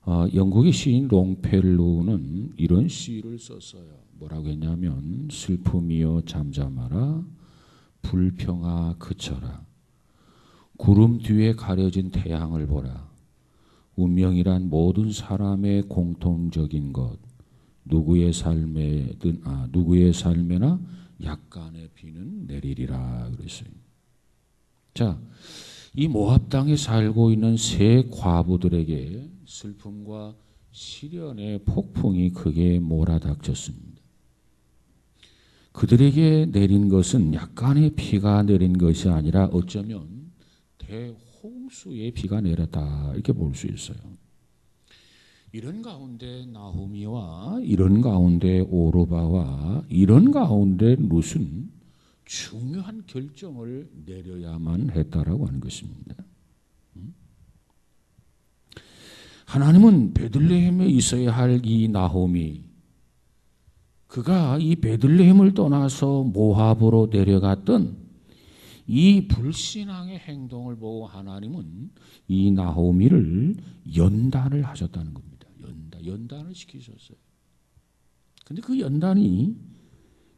영국의 시인 롱펠로우는 이런 시를 썼어요. 뭐라고 했냐면 슬픔이여 잠잠하라 불평아 그쳐라 구름 뒤에 가려진 태양을 보라 운명이란 모든 사람의 공통적인 것 누구의 삶에나 약간의 비는 내리리라 그랬어요. 자, 이 모압 땅에 살고 있는 세 과부들에게 슬픔과 시련의 폭풍이 크게 몰아닥쳤습니다. 그들에게 내린 것은 약간의 비가 내린 것이 아니라 어쩌면 대홍수의 비가 내렸다 이렇게 볼 수 있어요. 이런 가운데 나호미와 이런 가운데 오르바와 이런 가운데 룻은 중요한 결정을 내려야만 했다라고 하는 것입니다. 하나님은 베들레헴에 있어야 할 이 나호미, 그가 이 베들레헴을 떠나서 모압으로 내려갔던 이 불신앙의 행동을 보고 하나님은 이 나호미를 연단을 하셨다는 겁니다. 연단을 시키셨어요. 근데 그 연단이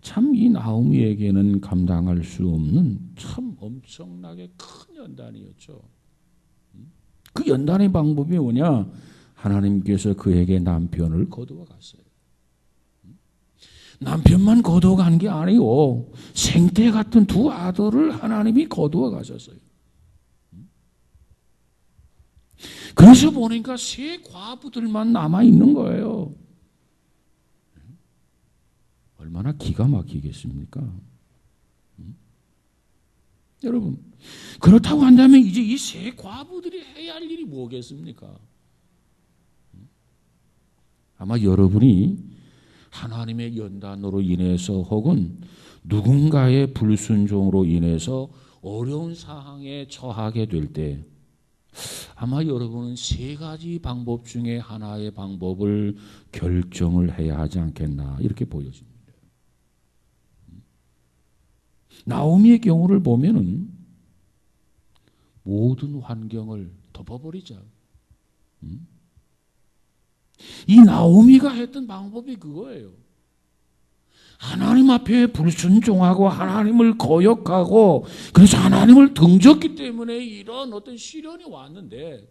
참 이 나호미에게는 감당할 수 없는 참 엄청나게 큰 연단이었죠. 그 연단의 방법이 뭐냐? 하나님께서 그에게 남편을 거두어 갔어요. 남편만 거두어 간 게 아니고 생태 같은 두 아들을 하나님이 거두어 가셨어요. 그래서 보니까 세 과부들만 남아 있는 거예요. 얼마나 기가 막히겠습니까? 여러분, 그렇다고 한다면 이제 이 세 과부들이 해야 할 일이 뭐겠습니까? 아마 여러분이 하나님의 연단으로 인해서 혹은 누군가의 불순종으로 인해서 어려운 상황에 처하게 될 때 아마 여러분은 세 가지 방법 중에 하나의 방법을 결정을 해야 하지 않겠나 이렇게 보여집니다. 나오미의 경우를 보면은 모든 환경을 덮어버리자. 이 나오미가 했던 방법이 그거예요. 하나님 앞에 불순종하고 하나님을 거역하고 그래서 하나님을 등졌기 때문에 이런 어떤 시련이 왔는데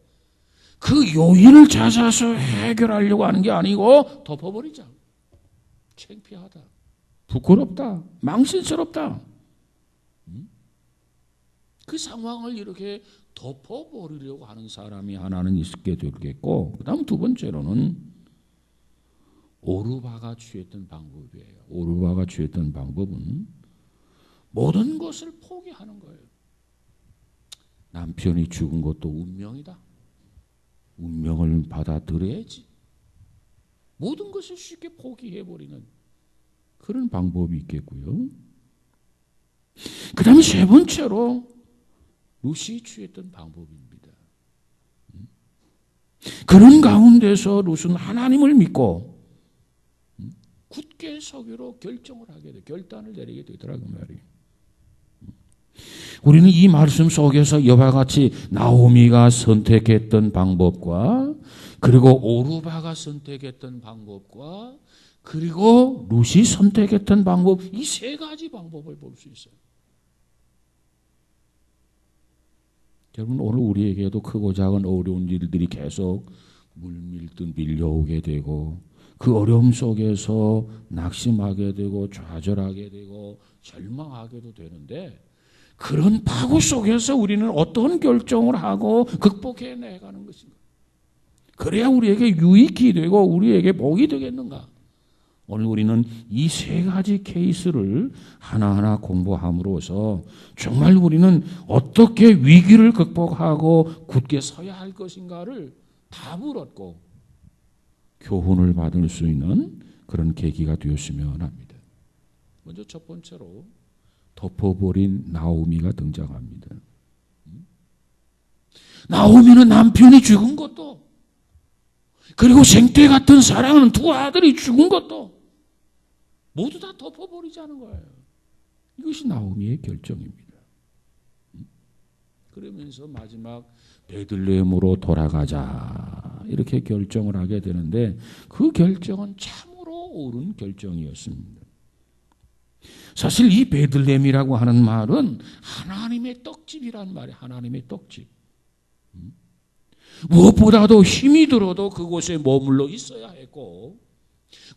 그 요인을 찾아서 해결하려고 하는 게 아니고 덮어버리자. 창피하다. 부끄럽다. 망신스럽다. 그 상황을 이렇게 덮어버리려고 하는 사람이 하나는 있게 되겠고 그 다음 두 번째로는 오르바가 취했던 방법이에요. 오르바가 취했던 방법은 모든 것을 포기하는 거예요. 남편이 죽은 것도 운명이다. 운명을 받아들여야지. 모든 것을 쉽게 포기해버리는 그런 방법이 있겠고요. 그 다음에 세 번째로 룻이 취했던 방법입니다. 그런 가운데서 룻은 하나님을 믿고 굳게 서기로 결정을 하게 돼, 결단을 내리게 되더라고 말이에요. 우리는 이 말씀 속에서 이와 같이 나오미가 선택했던 방법과 그리고 오르바가 선택했던 방법과 그리고 룻이 선택했던 방법 이 세 가지 방법을 볼 수 있어요. 여러분 오늘 우리에게도 크고 작은 어려운 일들이 계속 물밀듯 밀려오게 되고 그 어려움 속에서 낙심하게 되고 좌절하게 되고 절망하게도 되는데 그런 파고 속에서 우리는 어떤 결정을 하고 극복해내가는 것인가? 그래야 우리에게 유익이 되고 우리에게 복이 되겠는가? 오늘 우리는 이 세 가지 케이스를 하나하나 공부함으로써 정말 우리는 어떻게 위기를 극복하고 굳게 서야 할 것인가를 답을 얻고 교훈을 받을 수 있는 그런 계기가 되었으면 합니다. 먼저 첫 번째로 덮어버린 나오미가 등장합니다. 나오미는 남편이 죽은 것도 그리고 생태 같은 사랑하는 두 아들이 죽은 것도 모두 다 덮어버리자는 거예요. 이것이 나오미의 결정입니다. 그러면서 마지막 베들레헴으로 돌아가자 이렇게 결정을 하게 되는데 그 결정은 참으로 옳은 결정이었습니다. 사실 이 베들레헴이라고 하는 말은 하나님의 떡집이란 말이에요. 하나님의 떡집. 무엇보다도 힘이 들어도 그곳에 머물러 있어야 했고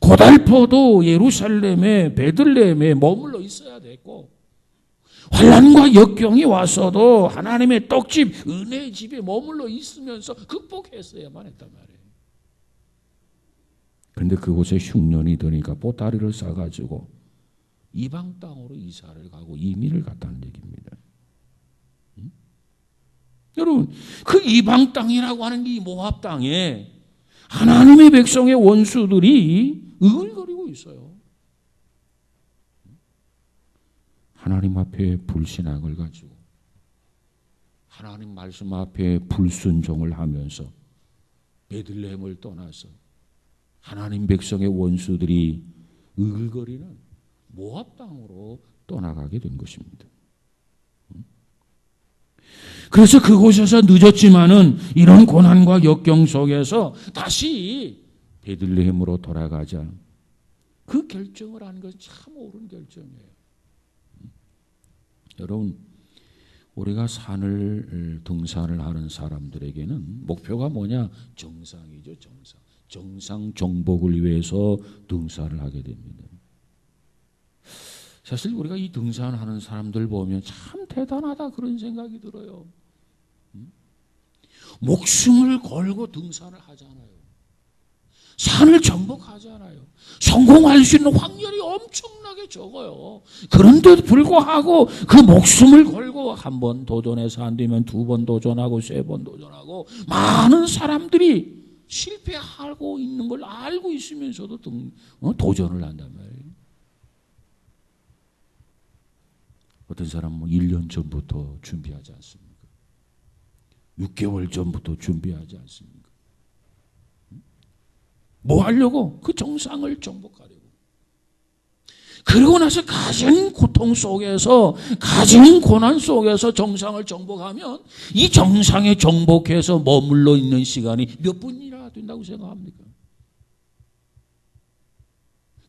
고달퍼도 예루살렘에 베들레헴에 머물러 있어야 됐고 환난과 역경이 왔어도 하나님의 떡집 은혜의 집에 머물러 있으면서 극복했어야만 했단 말이에요. 그런데 그곳에 흉년이 드니까 보따리를 싸가지고 이방 땅으로 이사를 가고 이민을 갔다는 얘기입니다. 여러분, 그 이방 땅이라고 하는 이 모압 땅에 하나님의 백성의 원수들이 으글거리고 있어요. 하나님 앞에 불신앙을 가지고 하나님 말씀 앞에 불순종을 하면서 베들레헴을 떠나서 하나님 백성의 원수들이 으글거리는 모압 땅으로 떠나가게 된 것입니다. 그래서 그곳에서 늦었지만은 이런 고난과 역경 속에서 다시 베들레헴으로 돌아가자. 그 결정을 하는 것은 참 옳은 결정이에요. 여러분, 우리가 산을 등산을 하는 사람들에게는 목표가 뭐냐? 정상이죠, 정상. 정상 정복을 위해서 등산을 하게 됩니다. 사실 우리가 이 등산하는 사람들 보면 참 대단하다 그런 생각이 들어요. 목숨을 걸고 등산을 하잖아요. 산을 정복하잖아요. 성공할 수 있는 확률이 엄청나게 적어요. 그런데도 불구하고 그 목숨을 걸고 한 번 도전해서 안 되면 두 번 도전하고 세 번 도전하고 많은 사람들이 실패하고 있는 걸 알고 있으면서도 도전을 한단 말이에요. 어떤 사람은 1년 전부터 준비하지 않습니까? 6개월 전부터 준비하지 않습니까? 뭐 하려고? 그 정상을 정복하려고. 그러고 나서 가진 고통 속에서, 가진 고난 속에서 정상을 정복하면 이 정상에 정복해서 머물러 있는 시간이 몇 분이나 된다고 생각합니까?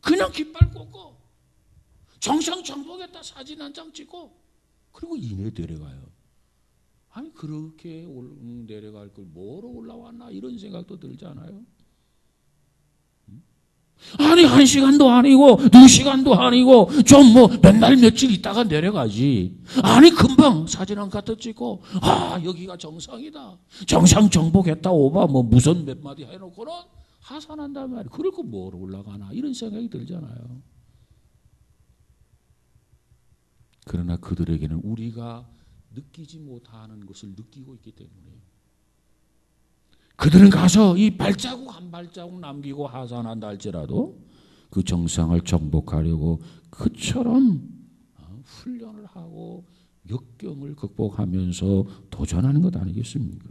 그냥 깃발 꽂고 정상 정복했다 사진 한 장 찍고 그리고 이내 내려가요. 아니 그렇게 내려갈 걸 뭐로 올라왔나 이런 생각도 들잖아요. 아니 1시간도 아니고 2시간도 아니고 좀 뭐 몇 날 며칠 있다가 내려가지. 아니 금방 사진 한 컷 찍고 여기가 정상이다. 정상 정복했다 오바 뭐 무슨 몇 마디 해놓고는 하산한단 말이에요. 그럴 거 뭐로 올라가나 이런 생각이 들잖아요. 그러나 그들에게는 우리가 느끼지 못하는 것을 느끼고 있기 때문에 그들은 가서 이 발자국 한 발자국 남기고 하산한다 할지라도 그 정상을 정복하려고 그처럼 훈련을 하고 역경을 극복하면서 도전하는 것 아니겠습니까?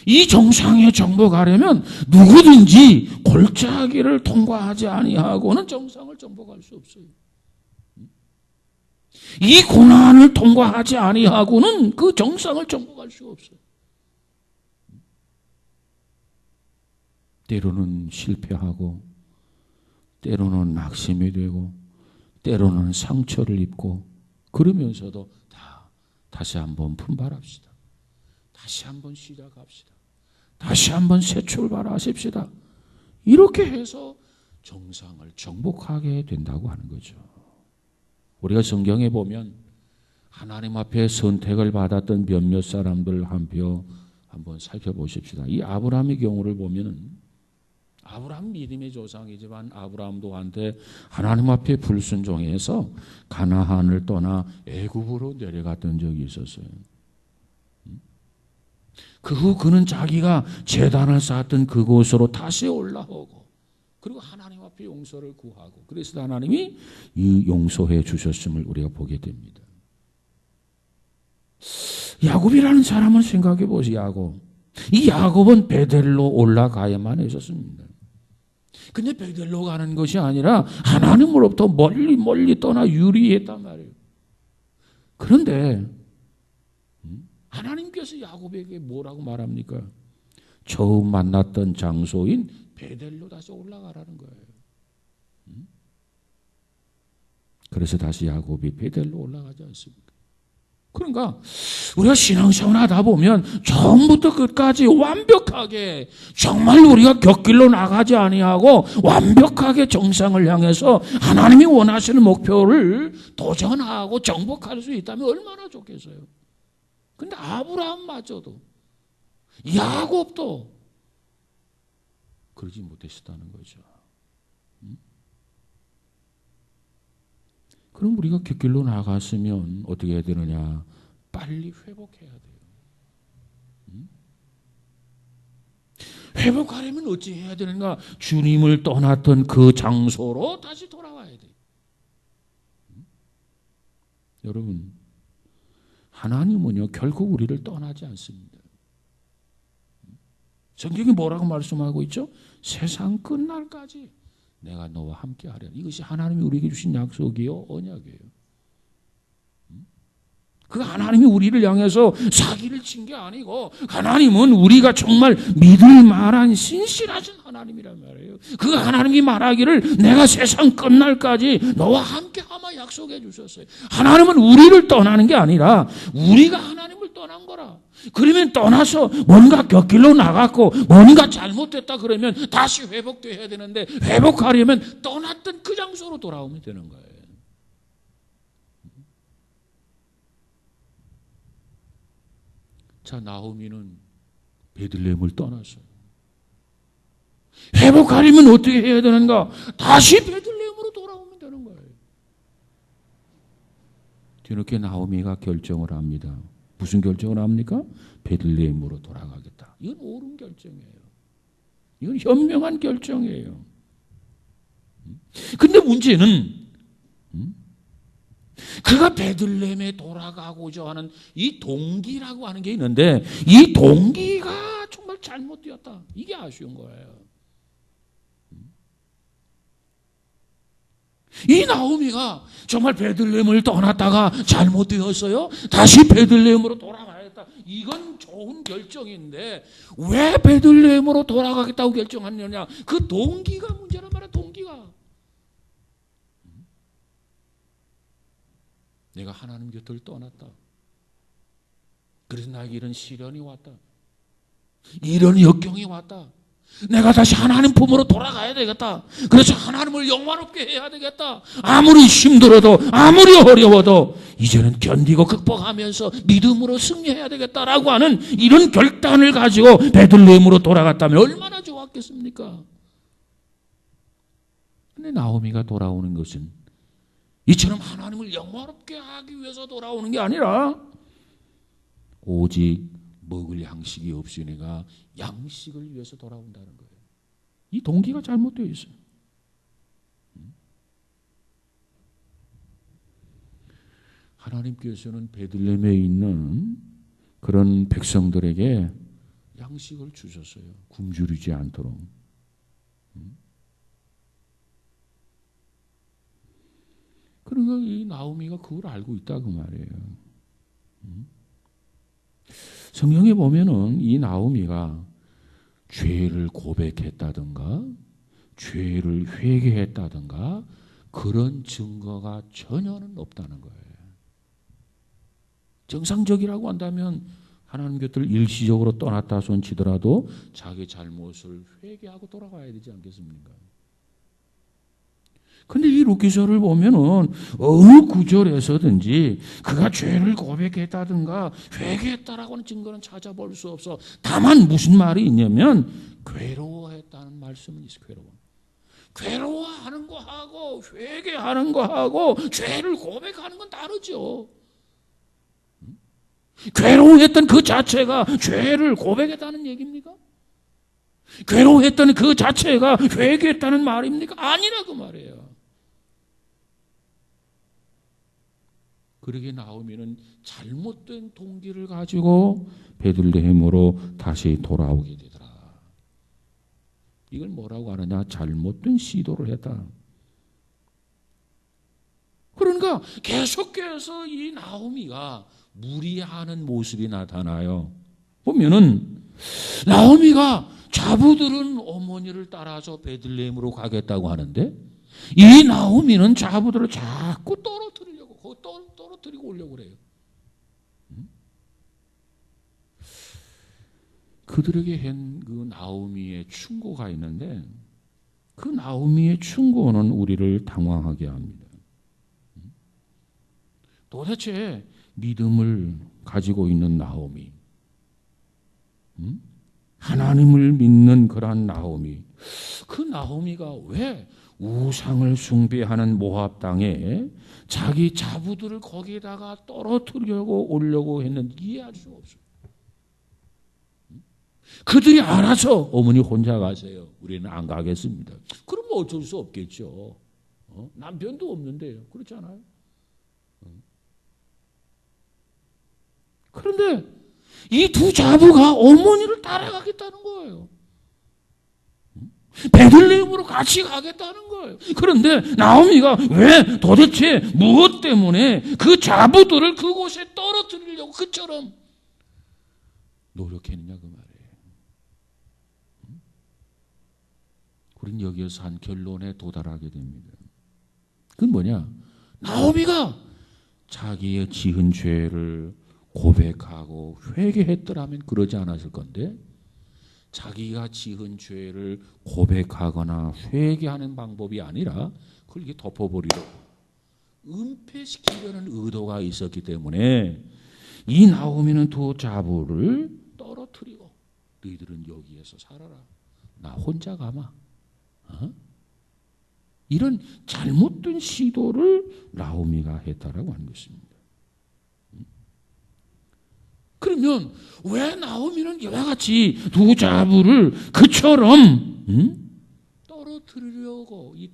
이 정상에 정복하려면 누구든지 골짜기를 통과하지 아니하고는 정상을 정복할 수 없어요. 이 고난을 통과하지 아니하고는 그 정상을 정복할 수가 없어요. 때로는 실패하고 때로는 낙심이 되고 때로는 상처를 입고 그러면서도 다시 한번 분발합시다. 다시 한번 시작합시다. 다시 한번 새 출발하십시다. 이렇게 해서 정상을 정복하게 된다고 하는 거죠. 우리가 성경에 보면 하나님 앞에 선택을 받았던 몇몇 사람들 한 표 한번 살펴보십시다. 이 아브라함의 경우를 보면은 아브라함 믿음의 조상이지만 아브라함도 한테 하나님 앞에 불순종해서 가나안을 떠나 애굽으로 내려갔던 적이 있었어요. 그 후 그는 자기가 제단을 쌓았던 그곳으로 다시 올라오고 그리고 하나님 앞에 용서를 구하고 그래서 하나님이 이 용서해 주셨음을 우리가 보게 됩니다. 야곱이라는 사람을 생각해 보세요. 야곱. 이 야곱은 베델로 올라가야만 했었습니다. 근데 베델로 가는 것이 아니라 하나님으로부터 멀리 떠나 유리했단 말이에요. 그런데 하나님께서 야곱에게 뭐라고 말합니까? 처음 만났던 장소인 베델로 다시 올라가라는 거예요. 그래서 다시 야곱이 베델로 올라가지 않습니까? 그러니까 우리가 신앙생활 하다 보면 처음부터 끝까지 완벽하게 정말 우리가 곁길로 나가지 아니하고 완벽하게 정상을 향해서 하나님이 원하시는 목표를 도전하고 정복할 수 있다면 얼마나 좋겠어요. 근데 아브라함마저도 야곱도 그러지 못했다는 거죠. 그럼 우리가 곁길로 나갔으면 어떻게 해야 되느냐? 빨리 회복해야 돼요. 회복하려면 어찌 해야 되는가? 주님을 떠났던 그 장소로 다시 돌아와야 돼요. 여러분, 하나님은요 결국 우리를 떠나지 않습니다. 성경이 뭐라고 말씀하고 있죠? 세상 끝날까지 내가 너와 함께 하리라. 이것이 하나님이 우리에게 주신 약속이요 언약이에요. 그 하나님이 우리를 향해서 사기를 친 게 아니고 하나님은 우리가 정말 믿을 만한 신실하신 하나님이란 말이에요. 그 하나님이 말하기를 내가 세상 끝날까지 너와 함께 하마 약속해 주셨어요. 하나님은 우리를 떠나는 게 아니라 우리가 하나님을 떠난 거라. 그러면 떠나서 뭔가 곁길로 나갔고 뭔가 잘못됐다 그러면 다시 회복돼야 되는데 회복하려면 떠났던 그 장소로 돌아오면 되는 거예요. 자, 나오미는 베들레헴을 떠났어요. 회복하려면 어떻게 해야 되는가? 다시 베들레헴으로 돌아오면 되는 거예요. 뒤늦게 나오미가 결정을 합니다. 무슨 결정을 합니까? 베들레헴으로 돌아가겠다. 이건 옳은 결정이에요. 이건 현명한 결정이에요. 근데 문제는 그가 베들레헴에 돌아가고자 하는 이 동기라고 하는 게 있는데 이 동기가 정말 잘못되었다. 이게 아쉬운 거예요. 이 나오미가 정말 베들레헴을 떠났다가 잘못되었어요? 다시 베들레헴으로 돌아가야겠다. 이건 좋은 결정인데 왜 베들레헴으로 돌아가겠다고 결정했느냐? 그 동기가 문제란 말이야. 동기가. 내가 하나님 곁을 떠났다. 그래서 나에게 이런 시련이 왔다. 이런 역경이 왔다. 내가 다시 하나님 품으로 돌아가야 되겠다. 그래서 하나님을 영화롭게 해야 되겠다. 아무리 힘들어도 아무리 어려워도 이제는 견디고 극복하면서 믿음으로 승리해야 되겠다라고 하는 이런 결단을 가지고 베들레헴으로 돌아갔다면 얼마나 좋았겠습니까? 근데 나오미가 돌아오는 것은 이처럼 하나님을 영화롭게 하기 위해서 돌아오는 게 아니라 오직 먹을 양식이 없으니까 양식을 위해서 돌아온다는 거예요. 이 동기가 잘못되어 있어요. 하나님께서는 베들레헴에 있는 그런 백성들에게 양식을 주셨어요. 굶주리지 않도록. 그러니까 이 나오미가 그걸 알고 있다 그 말이에요. 성경에 보면은 이 나오미가 죄를 고백했다든가 죄를 회개했다든가 그런 증거가 전혀는 없다는 거예요. 정상적이라고 한다면 하나님 곁을 일시적으로 떠났다 손치더라도 자기 잘못을 회개하고 돌아가야 되지 않겠습니까? 근데 이 룻기서를 보면은 어느 구절에서든지 그가 죄를 고백했다든가 회개했다라고 하는 증거는 찾아볼 수 없어. 다만 무슨 말이 있냐면 괴로워했다는 말씀은 있어요. 괴로워하는 거하고 회개하는 거하고 죄를 고백하는 건 다르죠. 괴로워했던 그 자체가 죄를 고백했다는 얘기입니까? 괴로워했던 그 자체가 회개했다는 말입니까? 아니라 그 말이에요. 그러게 나오미는 잘못된 동기를 가지고 베들레헴으로 다시 돌아오게 되더라. 이걸 뭐라고 하느냐? 잘못된 시도를 했다. 그러니까 계속해서 이 나오미가 무리하는 모습이 나타나요. 보면은 나오미가 자부들은 어머니를 따라서 베들레헴으로 가겠다고 하는데 이 나오미는 자부들을 자꾸 떨어뜨리려고 떨어뜨리고 오려고 그래요. 그들에게 한 그 나오미의 충고가 있는데 그 나오미의 충고는 우리를 당황하게 합니다. 도대체 믿음을 가지고 있는 나오미, 하나님을 믿는 그러한 나오미, 그 나오미가 왜 우상을 숭배하는 모압 땅에 자기 자부들을 거기에다가 떨어뜨리려고 오려고 했는지 이해할 수가 없어요. 그들이 알아서 어머니 혼자 가세요. 우리는 안 가겠습니다. 그러면 어쩔 수 없겠죠. 남편도 없는데요. 그렇지 않아요? 그런데 이 두 자부가 어머니를 따라가겠다는 거예요. 베들레헴으로 같이 가겠다는 거예요. 그런데 나오미가 왜 도대체 무엇 때문에 그 자부들을 그곳에 떨어뜨리려고 그처럼 노력했느냐 그 말이에요. 우린 여기에서 한 결론에 도달하게 됩니다. 그건 뭐냐? 나오미가 자기의 지은 죄를 고백하고 회개했더라면 그러지 않았을 건데 자기가 지은 죄를 고백하거나 회개하는 방법이 아니라 그걸 이렇게 덮어버리려고 은폐시키려는 의도가 있었기 때문에 이 나오미는 두 자부를 떨어뜨리고 너희들은 여기에서 살아라. 나 혼자 가마. 이런 잘못된 시도를 나오미가 했다라고 하는 것입니다. 그러면 왜 나오미는 이와 같이 두 자부를 그처럼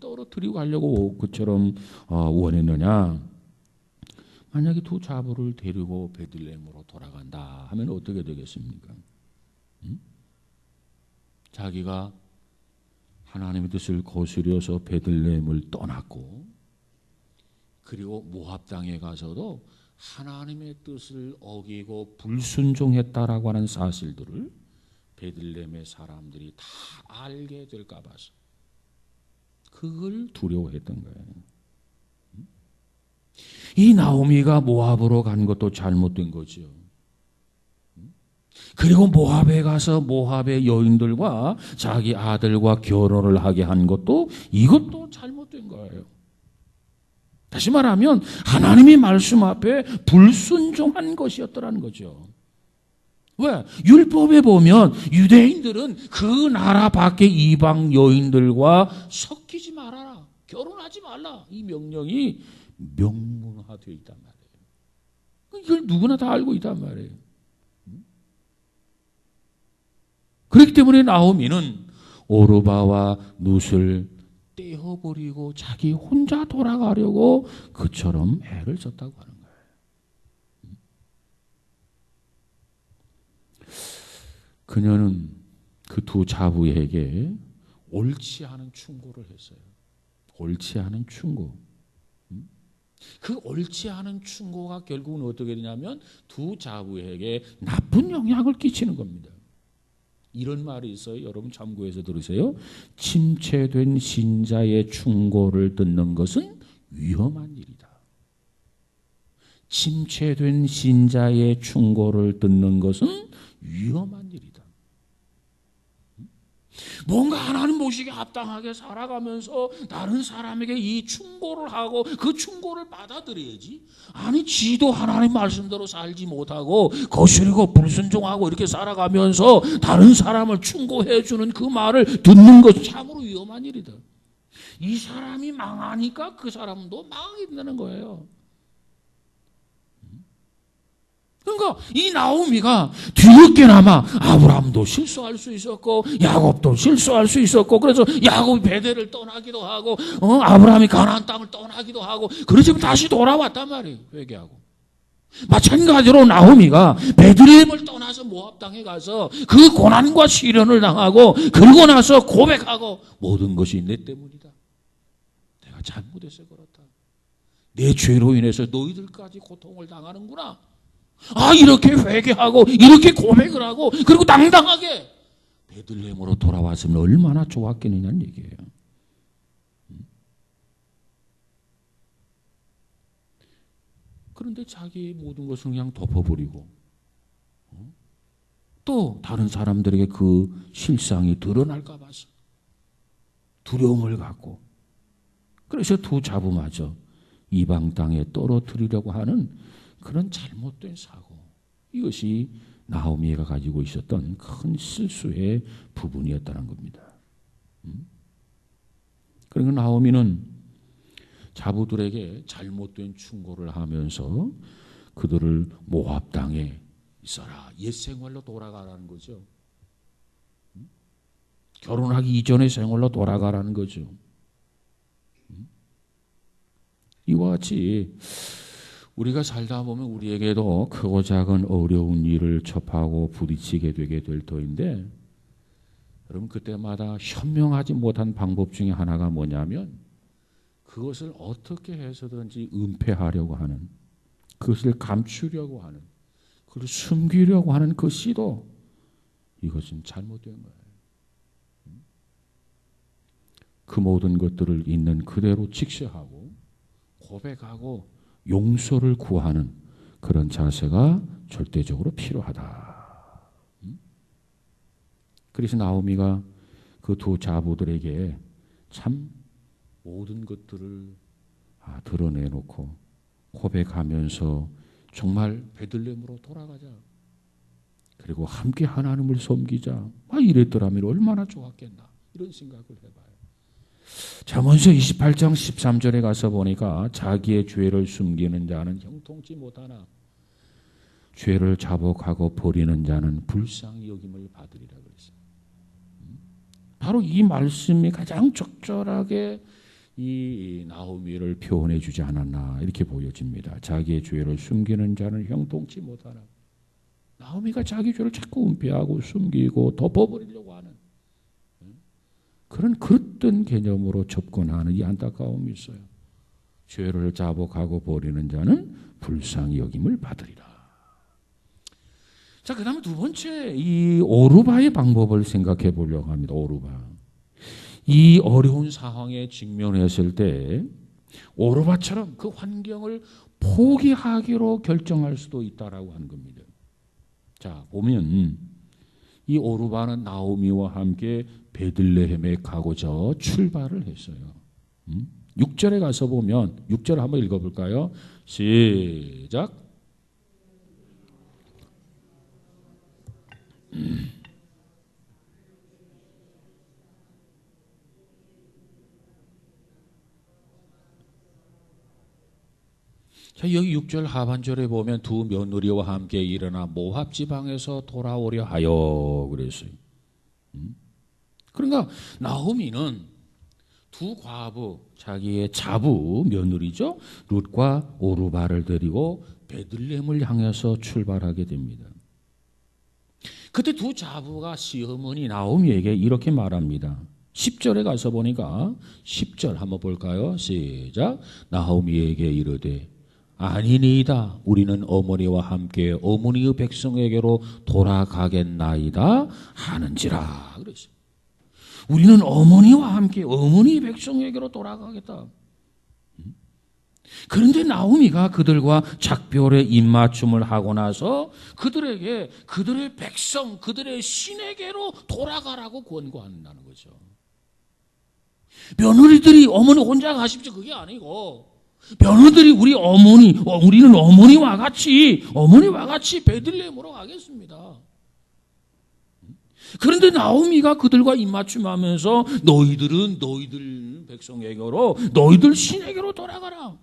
떨어뜨리고 가려고 그처럼 원했느냐? 만약에 두 자부를 데리고 베들레헴으로 돌아간다 하면 어떻게 되겠습니까? 자기가 하나님의 뜻을 거스려서 베들레헴을 떠났고 그리고 모압 땅에 가서도 하나님의 뜻을 어기고 불순종했다라고 하는 사실들을 베들레헴의 사람들이 다 알게 될까 봐서 그걸 두려워했던 거예요. 이 나오미가 모압으로 간 것도 잘못된 거죠. 그리고 모압에 가서 모압의 여인들과 자기 아들과 결혼을 하게 한 것도 이것도 잘못된 거예요. 다시 말하면 하나님의 말씀 앞에 불순종한 것이었더라는 거죠. 왜? 율법에 보면 유대인들은 그 나라 밖의 이방 여인들과 섞이지 말아라. 결혼하지 말라. 이 명령이 명문화되어 있단 말이에요. 이걸 누구나 다 알고 있단 말이에요. 그렇기 때문에 나오미는 오르바와 룻을 떼어버리고 자기 혼자 돌아가려고 그처럼 애를 썼다고 하는 거예요. 그녀는 그 두 자부에게 옳지 않은 충고를 했어요. 옳지 않은 충고. 그 옳지 않은 충고가 결국은 어떻게 되냐면 두 자부에게 나쁜 영향을 끼치는 겁니다. 이런 말이 있어요. 여러분 참고해서 들으세요. 침체된 신자의 충고를 듣는 것은 위험한 일이다. 침체된 신자의 충고를 듣는 것은 위험한 일이다. 뭔가 하나님 보시기에 합당하게 살아가면서 다른 사람에게 이 충고를 하고 그 충고를 받아들여야지. 아니 지도 하나님 말씀대로 살지 못하고 거스리고 불순종하고 이렇게 살아가면서 다른 사람을 충고해 주는 그 말을 듣는 것은 참으로 위험한 일이다. 이 사람이 망하니까 그 사람도 망하게 된다는 거예요. 그러니까 이 나오미가 뒤늦게나마 아브라함도 실수할 수 있었고 야곱도 실수할 수 있었고 그래서 야곱이 베델을 떠나기도 하고 아브라함이 가나안 땅을 떠나기도 하고 그러지만 다시 돌아왔단 말이에요. 회개하고. 마찬가지로 나오미가 베들레헴을 떠나서 모압 땅에 가서 그 고난과 시련을 당하고 그러고 나서 고백하고 모든 것이 내 때문이다. 내가 잘못해서 그렇다. 내 죄로 인해서 너희들까지 고통을 당하는구나. 이렇게 회개하고 이렇게 고백을 하고 그리고 당당하게 베들레헴으로 돌아왔으면 얼마나 좋았겠느냐는 얘기예요. 그런데 자기의 모든 것을 그냥 덮어버리고 또 다른 사람들에게 그 실상이 드러날까 봐서 두려움을 갖고 그래서 두 자부마저 이방 땅에 떨어뜨리려고 하는 그런 잘못된 사고, 이것이 나오미가 가지고 있었던 큰 실수의 부분이었다는 겁니다. 그러니까 나오미는 자부들에게 잘못된 충고를 하면서 그들을 모압 땅에 있어라, 옛 생활로 돌아가라는 거죠. 결혼하기 이전의 생활로 돌아가라는 거죠. 이와 같이 우리가 살다 보면 우리에게도 크고 작은 어려운 일을 접하고 부딪히게 되게 될 터인데, 여러분 그때마다 현명하지 못한 방법 중에 하나가 뭐냐면 그것을 어떻게 해서든지 은폐하려고 하는, 그것을 감추려고 하는, 그걸 숨기려고 하는 그 시도, 이것은 잘못된 거예요. 그 모든 것들을 있는 그대로 직시하고 고백하고 용서를 구하는 그런 자세가 절대적으로 필요하다. 그래서 나오미가 그 두 자부들에게 참 모든 것들을 드러내놓고 고백하면서 정말 베들레헴으로 돌아가자, 그리고 함께 하나님을 섬기자, 이랬더라면 얼마나 좋았겠나, 이런 생각을 해봐요. 자, 먼저 28장 13절에 가서 보니까 자기의 죄를 숨기는 자는 형통치 못하나 죄를 자복하고 버리는 자는 불쌍히 여김을 받으리라 그랬어요. 바로 이 말씀이 가장 적절하게 이 나오미를 표현해 주지 않았나, 이렇게 보여집니다. 자기의 죄를 숨기는 자는 형통치 못하나. 나오미가 자기 죄를 자꾸 은폐하고 숨기고 덮어버리려고 하는 그런 그릇된 개념으로 접근하는 이 안타까움이 있어요. 죄를 자복하고 버리는 자는 불쌍히 여김을 받으리라. 자, 그 다음에 두 번째, 이 오르바의 방법을 생각해 보려고 합니다. 오르바. 이 어려운 상황에 직면했을 때 오르바처럼 그 환경을 포기하기로 결정할 수도 있다라고 하는 겁니다. 자, 보면 이 오르바는 나오미와 함께 베들레헴에 가고자 출발을 했어요. 6절에 가서 보면, 6절 한번 읽어볼까요? 시작. 자, 여기 6절 하반절에 보면 두 며느리와 함께 일어나 모압 지방에서 돌아오려 하여 그랬어요. 그러니까 나오미는 두 과부, 자기의 자부 며느리죠, 룻과 오르바를 데리고 베들레헴을 향해서 출발하게 됩니다. 그때 두 자부가 시어머니 나오미에게 이렇게 말합니다. 10절에 가서 보니까 10절 한번 볼까요? 시작. 나오미에게 이르되 아니니이다, 우리는 어머니와 함께 어머니의 백성에게로 돌아가겠나이다 하는지라 그랬어요. 우리는 어머니와 함께 어머니 백성에게로 돌아가겠다. 그런데 나오미가 그들과 작별의 입맞춤을 하고 나서 그들에게 그들의 백성, 그들의 신에게로 돌아가라고 권고한다는 거죠. 며느리들이 어머니 혼자 가십시오, 그게 아니고 며느리들이 우리는 어머니와 같이 베들레헴으로 가겠습니다. 그런데 나오미가 그들과 입맞춤하면서 너희들은 너희들 백성에게로, 너희들 신에게로 돌아가라.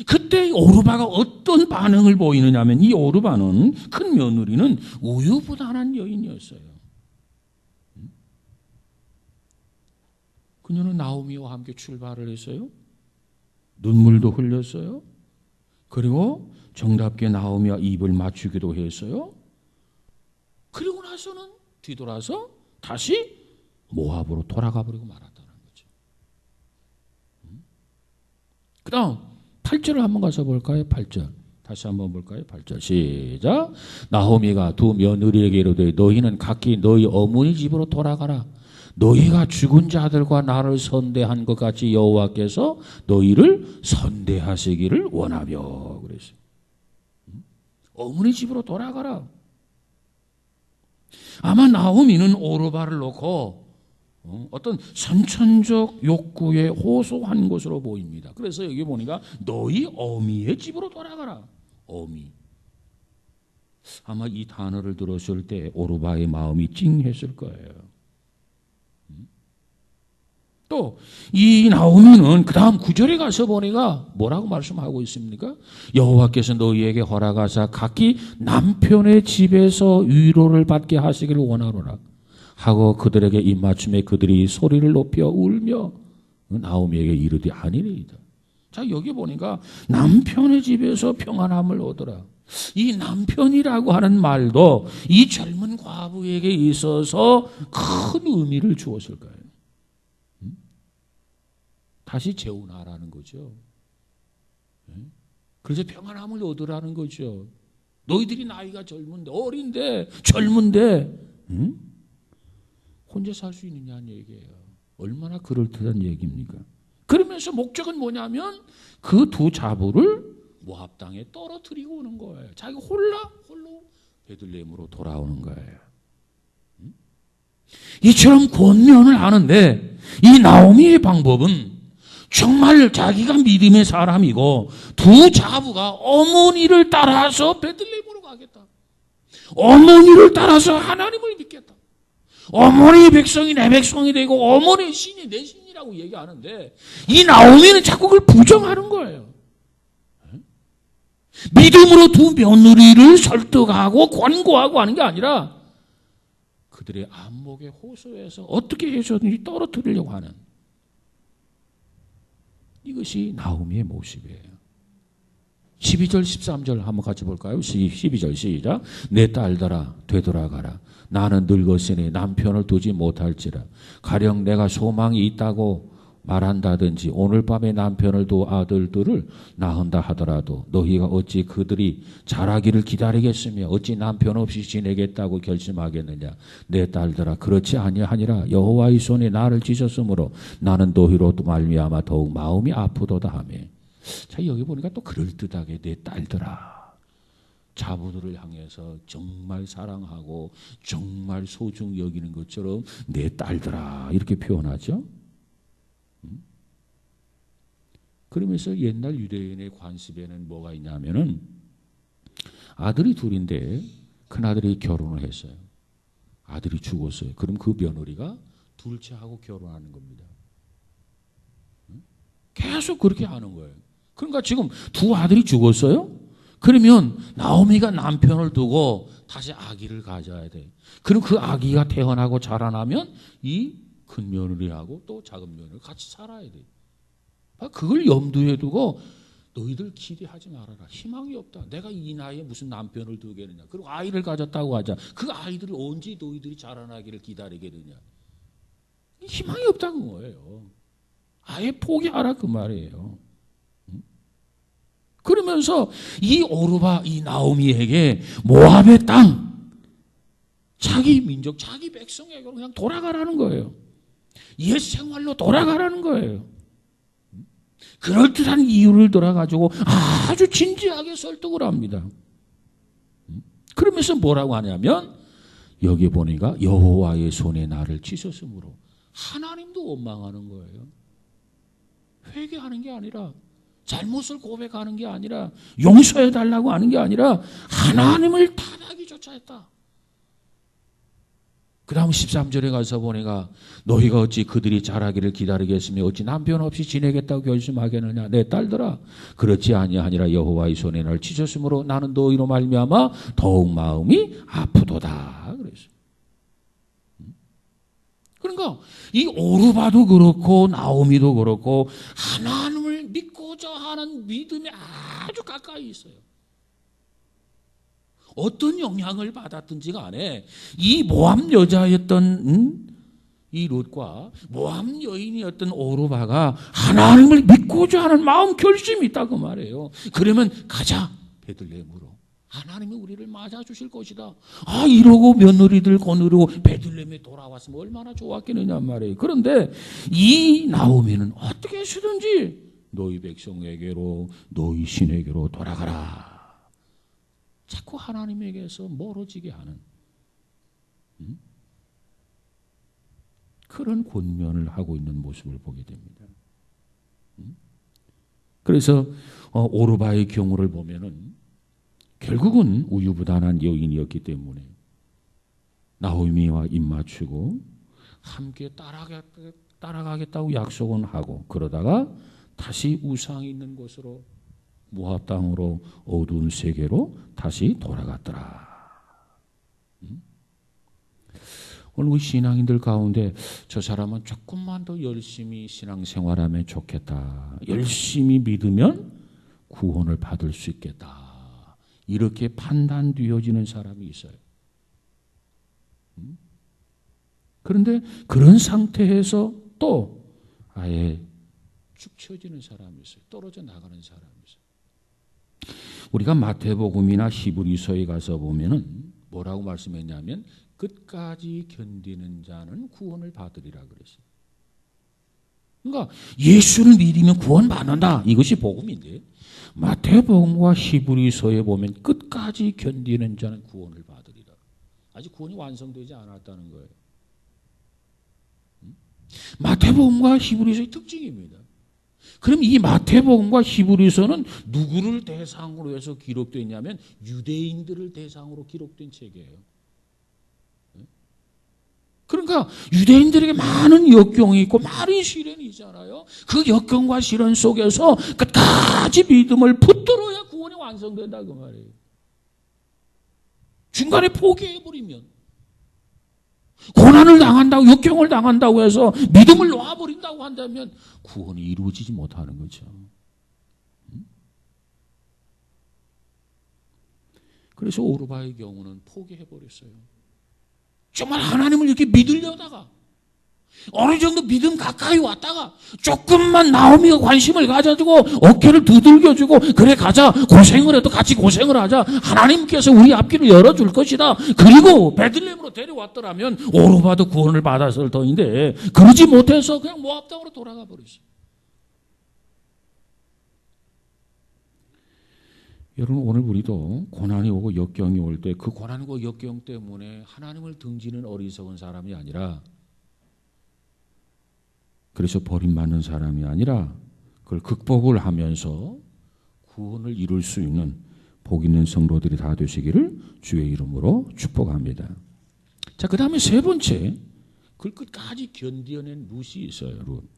그때 오르바가 어떤 반응을 보이느냐면, 이 오르바는, 큰 며느리는 우유부단한 여인이었어요. 그녀는 나오미와 함께 출발을 했어요. 눈물도 흘렸어요. 그리고 정답게 나오미와 입을 맞추기도 했어요. 그리고 나서는 뒤돌아서 다시 모압으로 돌아가 버리고 말았다는 거죠. 그 다음 8절을 한번 가서 볼까요? 8절. 다시 한번 볼까요? 8절 시작. 나오미가 두 며느리에게 이르되 너희는 각기 너희 어머니 집으로 돌아가라. 너희가 죽은 자들과 나를 선대한 것 같이 여호와께서 너희를 선대하시기를 원하며 그랬어요. 어머니 집으로 돌아가라. 아마 나오미는 오르바를 놓고 어떤 선천적 욕구에 호소한 것으로 보입니다. 그래서 여기 보니까 너희 어미의 집으로 돌아가라. 어미. 아마 이 단어를 들었을 때 오르바의 마음이 찡했을 거예요. 또 이 나오미는 그 다음 9절에 가서 보니까 뭐라고 말씀하고 있습니까? 여호와께서 너희에게 허락하사 각기 남편의 집에서 위로를 받게 하시기를 원하노라 하고 그들에게 입맞춤에 그들이 소리를 높여 울며 나오미에게 이르되 아니니이다. 자, 여기 보니까 남편의 집에서 평안함을 얻어라. 이 남편이라고 하는 말도 이 젊은 과부에게 있어서 큰 의미를 주었을 거예요. 다시 재혼하라는 거죠. 그래서 평안함을 얻으라는 거죠. 너희들이 나이가 젊은데, 어린데, 젊은데, 혼자 살 수 있느냐는 얘기예요. 얼마나 그럴듯한 얘기입니까? 그러면서 목적은 뭐냐면 그 두 자부를 모압 땅에 떨어뜨리고 오는 거예요. 자기 홀로 베들레헴으로 돌아오는 거예요. 이처럼 권면을 하는데 이 나오미의 방법은 정말 자기가 믿음의 사람이고 두 자부가 어머니를 따라서 베들레헴으로 가겠다. 어머니를 따라서 하나님을 믿겠다. 어머니의 백성이 내 백성이 되고 어머니의 신이 내 신이라고 얘기하는데 이 나오미는 자꾸 그걸 부정하는 거예요. 믿음으로 두 며느리를 설득하고 권고하고 하는 게 아니라 그들의 안목에 호소해서 어떻게 해서든지 떨어뜨리려고 하는 이것이 나오미의 모습이에요. 12절 13절 한번 같이 볼까요? 12절 시작. 내 딸들아 되돌아가라. 나는 늙었으니 남편을 두지 못할지라. 가령 내가 소망이 있다고 말한다든지 오늘 밤에 남편을 두 아들들을 낳은다 하더라도 너희가 어찌 그들이 자라기를 기다리겠으며 어찌 남편 없이 지내겠다고 결심하겠느냐. 내 딸들아 그렇지 아니하니라. 여호와의 손에 나를 찢었으므로 나는 너희로 말미암아 더욱 마음이 아프도다 하며. 자, 여기 보니까 또 그럴듯하게 내 딸들아, 자부들을 향해서 정말 사랑하고 정말 소중히 여기는 것처럼 내 딸들아 이렇게 표현하죠. 그러면서 옛날 유대인의 관습에는 뭐가 있냐면은 아들이 둘인데 큰아들이 결혼을 했어요. 아들이 죽었어요. 그럼 그 며느리가 둘째하고 결혼하는 겁니다. 계속 그렇게 하는 거예요. 그러니까 지금 두 아들이 죽었어요. 그러면 나오미가 남편을 두고 다시 아기를 가져야 돼. 그럼 그 아기가 태어나고 자라나면 이 큰 며느리하고 또 작은 며느리 같이 살아야 돼. 그걸 염두에 두고 너희들 기대하지 말아라. 희망이 없다. 내가 이 나이에 무슨 남편을 두겠느냐. 그리고 아이를 가졌다고 하자. 그 아이들이 언제 너희들이 자라나기를 기다리겠느냐. 희망이 없다는 거예요. 아예 포기하라 그 말이에요. 그러면서 이 오르바, 이 나오미에게 모압의 땅, 자기 민족, 자기 백성에게로 그냥 돌아가라는 거예요. 옛 생활로 돌아가라는 거예요. 그럴듯한 이유를 들어가지고 아주 진지하게 설득을 합니다. 그러면서 뭐라고 하냐면 여기 보니까 여호와의 손에 나를 찢었으므로 하나님도 원망하는 거예요. 회개하는 게 아니라 잘못을 고백하는 게 아니라 용서해달라고 하는 게 아니라 하나님을 타락이조차 했다. 그 다음 13절에 가서 보니까 너희가 어찌 그들이 자라기를 기다리겠으며 어찌 남편 없이 지내겠다고 결심하겠느냐. 내 딸들아 그렇지 아니하니라. 여호와의 손에 나를 찢었으므로 나는 너희로 말미암아 더욱 마음이 아프도다. 그랬어요. 그러니까 이 오르바도 그렇고 나오미도 그렇고 하나님을 믿고자 하는 믿음에 아주 가까이 있어요. 어떤 영향을 받았든지 간에 이 모압 여자였던 이 롯과 모압 여인이었던 오르바가 하나님을 믿고자 하는 마음 결심이 있다고 말해요. 그러면 가자. 베들레헴으로. 하나님이 우리를 맞아주실 것이다. 이러고 며느리들 거느리고 베들레헴에 돌아왔으면 얼마나 좋았겠느냐 말이에요. 그런데 이 나오미는 어떻게 해서든지 너희 백성에게로, 너희 신에게로 돌아가라. 자꾸 하나님에게서 멀어지게 하는 그런 권면을 하고 있는 모습을 보게 됩니다. 그래서 오르바의 경우를 보면은 결국은 우유부단한 여인이었기 때문에 나오미와 입맞추고 함께 따라가겠다고 약속은 하고, 그러다가 다시 우상이 있는 곳으로, 모압 땅으로, 어두운 세계로 다시 돌아갔더라. 오늘 우리 신앙인들 가운데 저 사람은 조금만 더 열심히 신앙생활하면 좋겠다, 열심히 믿으면 구원을 받을 수 있겠다, 이렇게 판단되어지는 사람이 있어요. 그런데 그런 상태에서 또 아예 축 처지는 사람이 있어요. 떨어져 나가는 사람이 있어요. 우리가 마태복음이나 히브리서에 가서 보면은 뭐라고 말씀했냐면 끝까지 견디는 자는 구원을 받으리라 그랬어요. 그러니까 예수를 믿으면 구원받는다, 이것이 복음인데, 마태복음과 히브리서에 보면 끝까지 견디는 자는 구원을 받으리라. 아직 구원이 완성되지 않았다는 거예요. 마태복음과 히브리서의 특징입니다. 그럼 이 마태복음과 히브리서는 누구를 대상으로 해서 기록됐냐면 유대인들을 대상으로 기록된 책이에요. 그러니까 유대인들에게 많은 역경이 있고 많은 시련이 있잖아요. 그 역경과 시련 속에서 끝까지 믿음을 붙들어야 구원이 완성된다 그 말이에요. 중간에 포기해버리면, 고난을 당한다고, 역경을 당한다고 해서 믿음을 놓아버린다고 한다면 구원이 이루어지지 못하는 거죠. 그래서 오르바의 경우는 포기해버렸어요. 정말 하나님을 이렇게 믿으려다가 어느 정도 믿음 가까이 왔다가 조금만 나오미가 관심을 가져주고 어깨를 두들겨주고, 그래 가자, 고생을 해도 같이 고생을 하자, 하나님께서 우리 앞길을 열어줄 것이다, 그리고 베들레헴으로 데려왔더라면 오르바도 구원을 받았을 터인데 그러지 못해서 그냥 모압 땅으로 돌아가 버렸어요. 여러분, 오늘 우리도 고난이 오고 역경이 올 때 그 고난과 역경 때문에 하나님을 등지는 어리석은 사람이 아니라, 그래서 버림받는 사람이 아니라 그걸 극복을 하면서 구원을 이룰 수 있는 복 있는 성도들이 다 되시기를 주의 이름으로 축복합니다. 자, 그 다음에 세 번째, 그걸 끝까지 견뎌낸 룻이 있어요. 룻.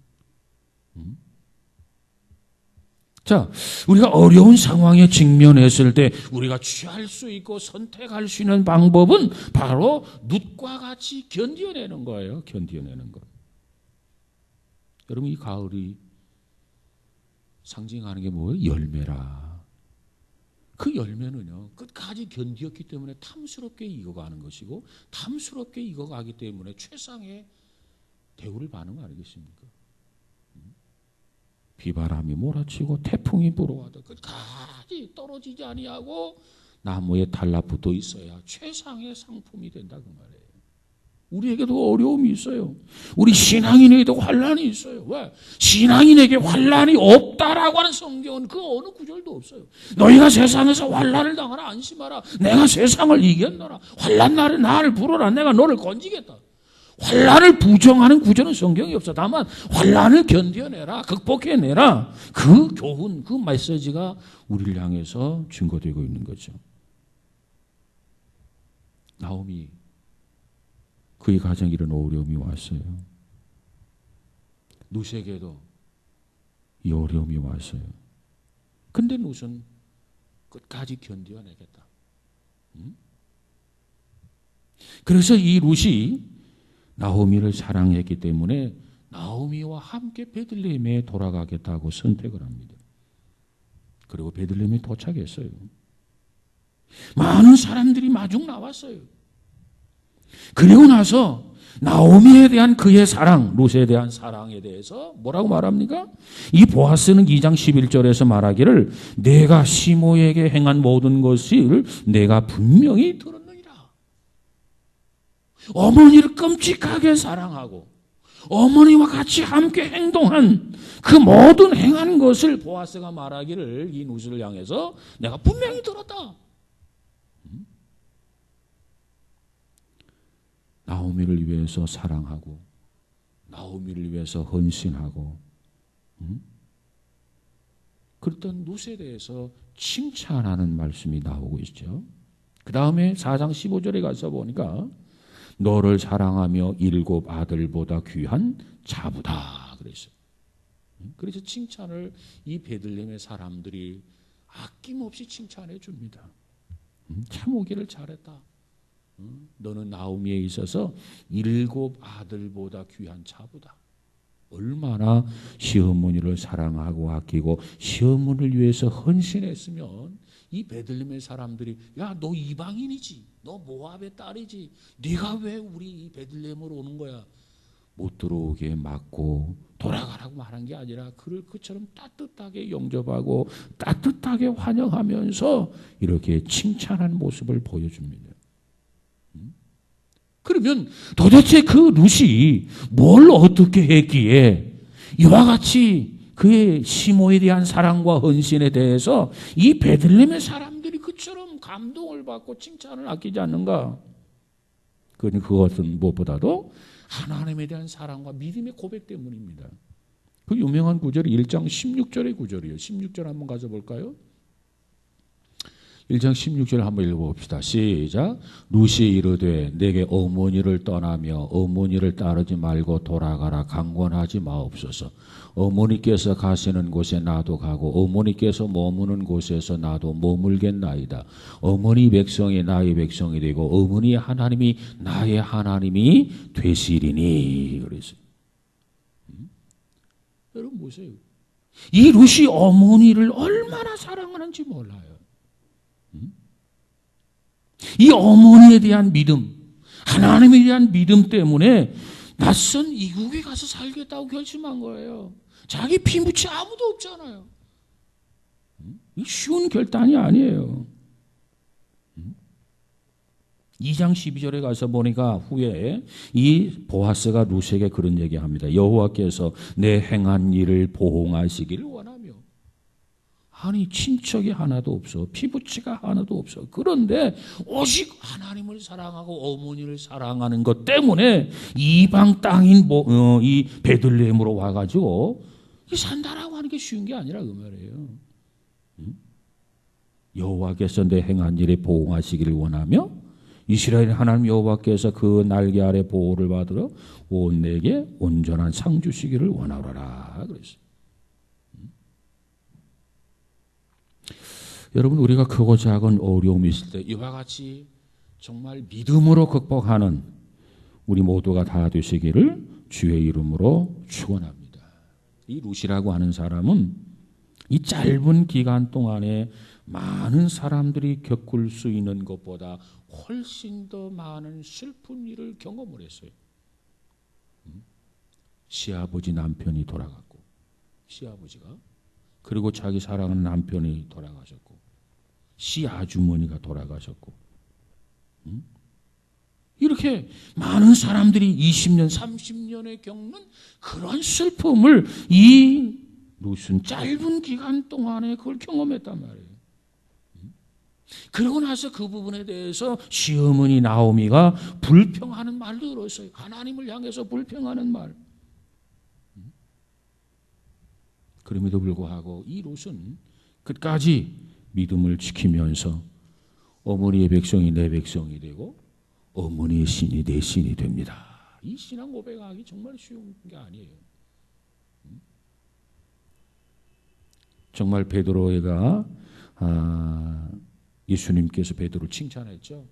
자, 우리가 어려운 상황에 직면했을 때 우리가 취할 수 있고 선택할 수 있는 방법은 바로 룻과 같이 견뎌내는 거예요. 견뎌내는 거. 여러분, 이 가을이 상징하는 게 뭐예요? 열매라. 그 열매는요, 끝까지 견디었기 때문에 탐스럽게 익어가는 것이고, 탐스럽게 익어가기 때문에 최상의 대우를 받는 거 아니겠습니까? 비바람이 몰아치고 태풍이 불어와도 끝까지 떨어지지 아니하고 나무에 달라붙어 있어야 최상의 상품이 된다 그 말이에요. 우리에게도 어려움이 있어요. 우리 신앙인에게도 환난이 있어요. 왜? 신앙인에게 환난이 없다라고 하는 성경은 그 어느 구절도 없어요. 너희가 세상에서 환난을 당하라, 안심하라, 내가 세상을 이겼노라, 환난 날에 나를 부르라, 내가 너를 건지겠다. 환난을 부정하는 구절은 성경이 없어. 다만 환난을 견뎌내라, 극복해내라, 그 교훈, 그 메시지가 우리를 향해서 증거되고 있는 거죠. 나오미, 그의 가정에 이런 어려움이 왔어요. 룻에게도 이 어려움이 왔어요. 근데 룻은 끝까지 견뎌내겠다. 그래서 이 룻이 나오미를 사랑했기 때문에 나오미와 함께 베들레헴에 돌아가겠다고 선택을 합니다. 그리고 베들레헴에 도착했어요. 많은 사람들이 마중 나왔어요. 그리고 나서 나오미에 대한 그의 사랑, 룻에 대한 사랑에 대해서 뭐라고 말합니까? 이 보아스는 2장 11절에서 말하기를 내가 시모에게 행한 모든 것을 내가 분명히 들었느니라. 어머니를 끔찍하게 사랑하고 어머니와 같이 함께 행동한 그 모든 행한 것을 보아스가 말하기를 이 룻을 향해서 내가 분명히 들었다. 나오미를 위해서 사랑하고 나오미를 위해서 헌신하고 그랬던 룻에 대해서 칭찬하는 말씀이 나오고 있죠. 그 다음에 4장 15절에 가서 보니까 너를 사랑하며 7 아들보다 귀한 자부다 그랬어요. 그래서 칭찬을 이 베들레헴의 사람들이 아낌없이 칭찬해 줍니다. 참 오기를 잘했다. 너는 나오미에 있어서 7 아들보다 귀한 자부다. 얼마나 시어머니를 사랑하고 아끼고 시어머니를 위해서 헌신했으면 이 베들레헴의 사람들이 야, 너 이방인이지, 너 모압의 딸이지, 네가 왜 우리 이 베들레헴으로 오는 거야? 못 들어오게 막고 돌아가라고 말한 게 아니라 그를 그처럼 따뜻하게 영접하고 따뜻하게 환영하면서 이렇게 칭찬한 모습을 보여줍니다. 그러면 도대체 그 룻이 뭘 어떻게 했기에 이와 같이 그의 시모에 대한 사랑과 헌신에 대해서 이 베들레헴의 사람들이 그처럼 감동을 받고 칭찬을 아끼지 않는가? 그것은 무엇보다도 하나님에 대한 사랑과 믿음의 고백 때문입니다. 그 유명한 구절이 1장 16절의 구절이에요. 16절 한번 가서 볼까요? 1장 16절 한번 읽어봅시다. 시작. 룻이 이르되 내게 어머니를 떠나며 어머니를 따르지 말고 돌아가라 강권하지 마옵소서. 어머니께서 가시는 곳에 나도 가고 어머니께서 머무는 곳에서 나도 머물겠나이다. 어머니 백성이 나의 백성이 되고 어머니 하나님이 나의 하나님이 되시리니. 그랬어요. 여러분 보세요. 이 룻이 어머니를 얼마나 사랑하는지 몰라요. 이 어머니에 대한 믿음, 하나님에 대한 믿음 때문에 낯선 이국에 가서 살겠다고 결심한 거예요. 자기 피부치 아무도 없잖아요. 쉬운 결단이 아니에요. 2장 12절에 가서 보니까 후에 이 보아스가 룻에게 그런 얘기합니다. 여호와께서 내 행한 일을 보응하시기를 원하며. 아니 친척이 하나도 없어. 피부치가 하나도 없어. 그런데 오직 하나님을 사랑하고 어머니를 사랑하는 것 때문에 이방 땅인 이 베들레헴으로 와가지고 산다라고 하는 게 쉬운 게 아니라 그 말이에요. 여호와께서 내 행한 일에 보응하시기를 원하며 이스라엘 하나님 여호와께서 그 날개 아래 보호를 받으러 온 내게 온전한 상 주시기를 원하노라 그랬어요. 여러분 우리가 크고 작은 어려움이 있을 때 이와 같이 정말 믿음으로 극복하는 우리 모두가 다 되시기를 주의 이름으로 축원합니다. 이 룻이라고 하는 사람은 이 짧은 기간 동안에 많은 사람들이 겪을 수 있는 것보다 훨씬 더 많은 슬픈 일을 경험을 했어요. 시아버지 남편이 돌아갔고 시아버지가 그리고 자기 사랑하는 남편이 돌아가셨고 시아주머니가 돌아가셨고 이렇게 많은 사람들이 20년 30년에 겪는 그런 슬픔을 이 룻은 짧은 기간 동안에 그걸 경험했단 말이에요. 그러고 나서 그 부분에 대해서 시어머니 나오미가 불평하는 말도 들었어요. 하나님을 향해서 불평하는 말. 그럼에도 불구하고 이 룻은 끝까지 믿음을 지키면서 어머니의 백성이 내 백성이 되고 어머니의 신이 내 신이 됩니다. 이 신앙 고백하기 정말 쉬운 게 아니에요. 정말 베드로가 예수님께서 베드로를 칭찬했죠.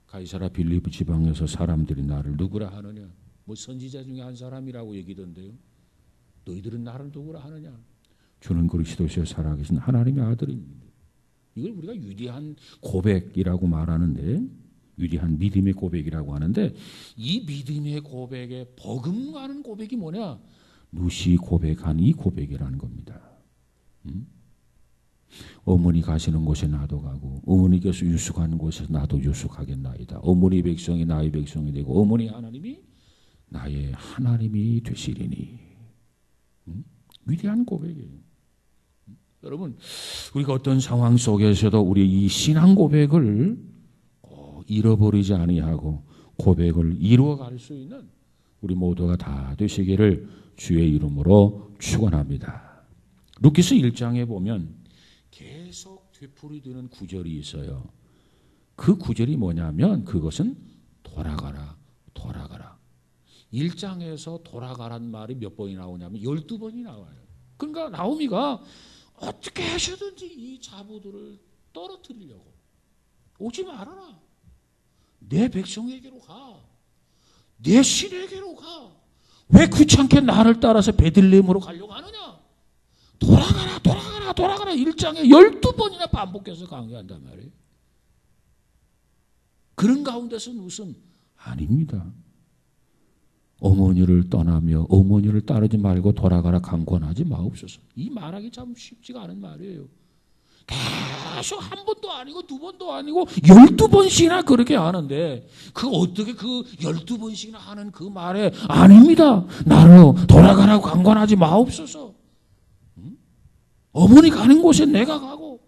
가이사라 빌립 지방에서 사람들이 나를 누구라 하느냐. 뭐 선지자 중에 한 사람이라고 얘기던데요. 너희들은 나를 누구라 하느냐. 주는 그리스도시여 살아계신 하나님의 아들입니다. 이걸 우리가 위대한 고백이라고 말하는데 위대한 믿음의 고백이라고 하는데, 이 믿음의 고백에 버금가는 고백이 뭐냐? 룻이 고백한 이 고백이라는 겁니다. 어머니 가시는 곳에 나도 가고, 어머니께서 유숙하는 곳에 나도 유숙하겠나이다. 어머니 백성이 나의 백성이 되고, 어머니 하나님이 나의 하나님이 되시리니. 위대한 고백이에요. 여러분, 우리가 어떤 상황 속에서도 우리 이 신앙 고백을 잃어버리지 아니하고 고백을 이루어갈 수 있는 우리 모두가 다 되시기를 주의 이름으로 축원합니다. 루키스 1장에 보면 계속 되풀이되는 구절이 있어요. 그 구절이 뭐냐면 그것은 돌아가라, 돌아가라. 1장에서 돌아가란 말이 몇 번이 나오냐면 12번이 나와요. 그러니까 나오미가 어떻게 하셔든지 이 자부들을 떨어뜨리려고 오지 말아라. 내 백성에게로 가. 내 신에게로 가. 왜 귀찮게 나를 따라서 베들레헴으로 가려고 하느냐? 돌아가라, 돌아가라, 돌아가라. 1장에 12번이나 반복해서 강조한단 말이에요. 그런 가운데서 무슨 아닙니다. 어머니를 떠나며 어머니를 따르지 말고 돌아가라 강권하지 마옵소서. 이 말하기 참 쉽지가 않은 말이에요. 계속 한 번도 아니고 두 번도 아니고 12번씩이나 그렇게 하는데 그 어떻게 그 12번씩이나 하는 그 말에 아닙니다. 나로 돌아가라고 강권하지 마옵소서. 어머니 가는 곳에 내가 가고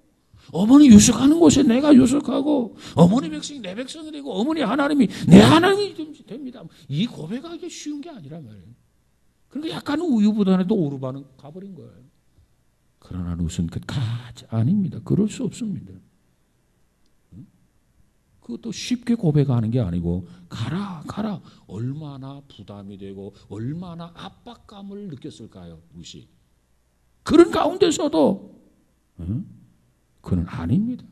어머니 유숙하는 곳에 내가 유숙하고 어머니 백성이 내 백성이 되고 어머니 하나님이 내 하나님이 됩니다. 이 고백하기 쉬운 게 아니란 말이에요. 그러니까 약간 우유부단해도 오르반은 가버린 거예요. 그러나 룻은 끝까지 아닙니다. 그럴 수 없습니다. 그것도 쉽게 고백하는 게 아니고 가라 가라. 얼마나 부담이 되고 얼마나 압박감을 느꼈을까요? 룻이. 그런 가운데서도 그는 아닙니다.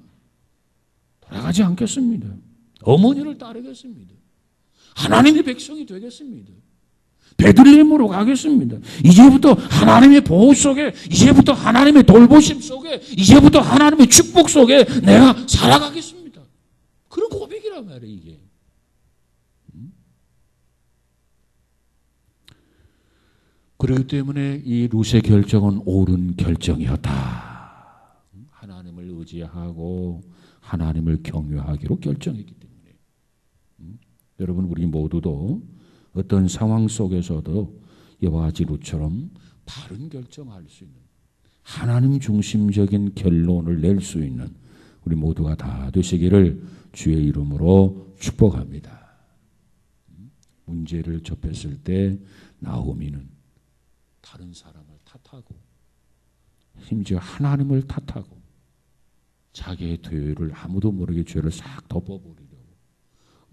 돌아가지 않겠습니다. 어머니를 따르겠습니다. 하나님의 백성이 되겠습니다. 베들레헴으로 가겠습니다. 이제부터 하나님의 보호 속에, 이제부터 하나님의 돌보심 속에, 이제부터 하나님의 축복 속에 내가 살아가겠습니다. 그런 고백이란 말이에요, 이게. 그렇기 때문에 이 룻의 결정은 옳은 결정이었다. 하나님을 의지하고 하나님을 경외하기로 결정했기 때문에. 여러분, 우리 모두도 어떤 상황 속에서도 이와 같이 룻처럼 바른 결정할 수 있는 하나님 중심적인 결론을 낼 수 있는 우리 모두가 다 되시기를 주의 이름으로 축복합니다. 문제를 접했을 때 나오미는 다른 사람을 탓하고 심지어 하나님을 탓하고 자기의 죄를 아무도 모르게 죄를 싹 덮어버리려고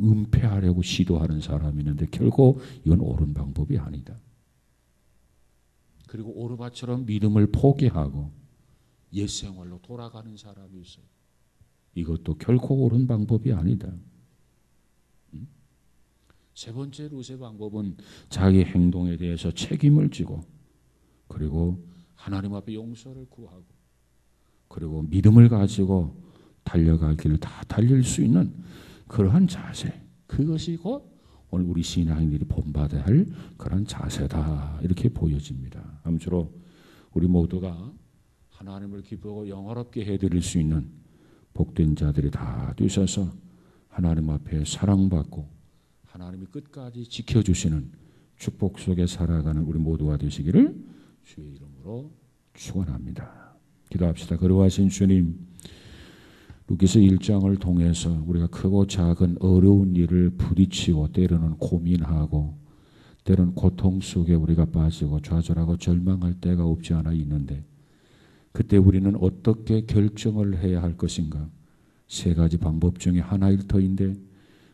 은폐하려고 시도하는 사람이 있는데 결국 이건 옳은 방법이 아니다. 그리고 오르바처럼 믿음을 포기하고 옛 생활로 돌아가는 사람이 있어요. 이것도 결코 옳은 방법이 아니다. 세 번째 룻의 방법은 자기 행동에 대해서 책임을 지고 그리고 하나님 앞에 용서를 구하고 그리고 믿음을 가지고 달려갈 길을 다 달릴 수 있는 그러한 자세, 그것이 곧 오늘 우리 신앙인들이 본받아야 할 그런 자세다 이렇게 보여집니다. 아무쪼록 우리 모두가 하나님을 기쁘고 영화롭게 해드릴 수 있는 복된 자들이 다 되셔서 하나님 앞에 사랑받고 하나님이 끝까지 지켜주시는 축복 속에 살아가는 우리 모두가 되시기를 주의 이름으로 축원합니다. 기도합시다. 거룩하신 주님, 루키스 1장을 통해서 우리가 크고 작은 어려운 일을 부딪히고 때로는 고민하고 때로는 고통 속에 우리가 빠지고 좌절하고 절망할 때가 없지 않아 있는데 그때 우리는 어떻게 결정을 해야 할 것인가? 세 가지 방법 중에 하나일 터인데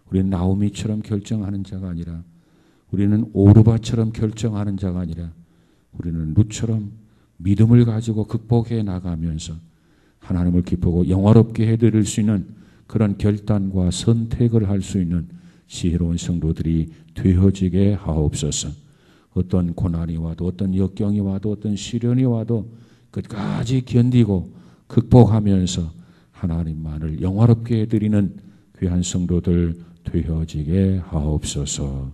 우리는 나오미처럼 결정하는 자가 아니라 우리는 오르바처럼 결정하는 자가 아니라 우리는 룻처럼 믿음을 가지고 극복해 나가면서 하나님을 기쁘고 영화롭게 해드릴 수 있는 그런 결단과 선택을 할 수 있는 지혜로운 성도들이 되어지게 하옵소서. 어떤 고난이 와도 어떤 역경이 와도 어떤 시련이 와도 끝까지 견디고 극복하면서 하나님만을 영화롭게 해드리는 귀한 성도들 되어지게 하옵소서.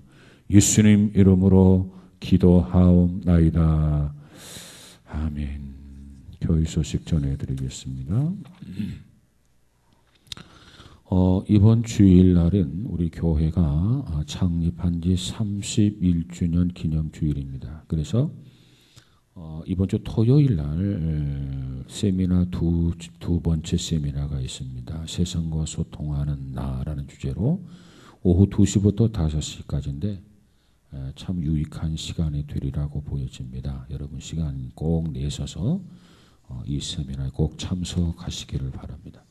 예수님 이름으로 기도하옵나이다. 아멘. 교회 소식 전해드리겠습니다. 이번 주일날은 우리 교회가 창립한 지 31주년 기념 주일입니다. 그래서 이번 주 토요일 날 세미나 두 번째 세미나가 있습니다. 세상과 소통하는 나라는 주제로 오후 2시부터 5시까지인데 참 유익한 시간이 되리라고 보여집니다. 여러분 시간 꼭 내셔서 이 세미나에 꼭 참석하시기를 바랍니다.